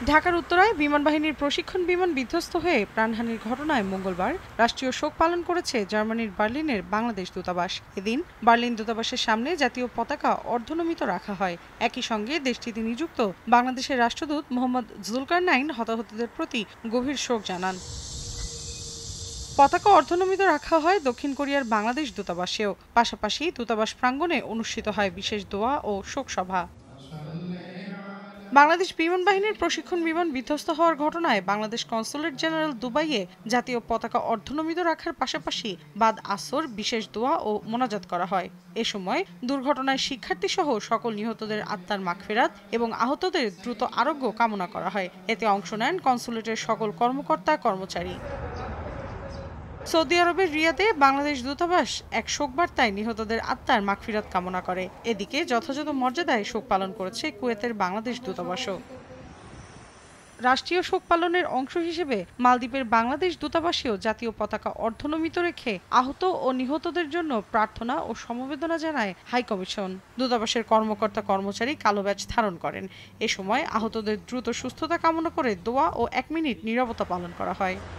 ঢাকার উত্তরায় বিমান বাহিনীর প্রশিক্ষণ বিমান বিধ্বস্ত হয়ে প্রাণহানির ঘটনায় মঙ্গলবার রাষ্ট্রীয় শোক পালন করেছে জার্মানির বার্লিনের বাংলাদেশ দূতাবাস। এদিন বার্লিন দূতাবাসের সামনে জাতীয় পতাকা অর্ধনমিত রাখা হয়। একই সঙ্গে দেশটিতে নিযুক্ত বাংলাদেশের রাষ্ট্রদূত মোহাম্মদ জুলকারনাইন হতাহতদের প্রতি গভীর শোক জানান। পতাকা অর্ধনমিত রাখা হয় দক্ষিণ কোরিয়ার বাংলাদেশ দূতাবাসেও। পাশাপাশি দূতাবাস প্রাঙ্গণে অনুষ্ঠিত হয় বিশেষ দোয়া ও শোকসভা। বাংলাদেশ বিমান বাহিনীর প্রশিক্ষণ বিমান বিধ্বস্ত হওয়ার ঘটনায় বাংলাদেশ কনস্যুলেট জেনারেল দুবাইয়ে জাতীয় পতাকা অর্ধনমিত রাখার পাশাপাশি বাদ আসর বিশেষ দোয়া ও মোনাজাত করা হয়। এ সময় দুর্ঘটনায় শিক্ষার্থীসহ সকল নিহতদের আত্মার মাগফিরাত এবং আহতদের দ্রুত আরোগ্য কামনা করা হয়। এতে অংশ নেন কনস্যুলেটের সকল কর্মকর্তা কর্মচারী। সৌদি আরবের রিয়াদে বাংলাদেশ দূতাবাস এক শোকবার্তায় নিহতদের আত্মার মাগফিরাত কামনা করে। এদিকে যথাযথ মর্যাদায় শোক পালন করেছে কুয়েতের বাংলাদেশ দূতাবাসও। রাষ্ট্রীয় শোক পালনের অংশ হিসেবে মালদ্বীপের বাংলাদেশ দূতাবাসেও জাতীয় পতাকা অর্ধনমিত রেখে আহত ও নিহতদের জন্য প্রার্থনা ও সমবেদনা জানায় হাইকমিশন। দূতাবাসের কর্মকর্তা কর্মচারী কালো ব্যাজ ধারণ করেন। এ সময় আহতদের দ্রুত সুস্থতা কামনা করে দোয়া ও 1 মিনিট নীরবতা পালন করা হয়।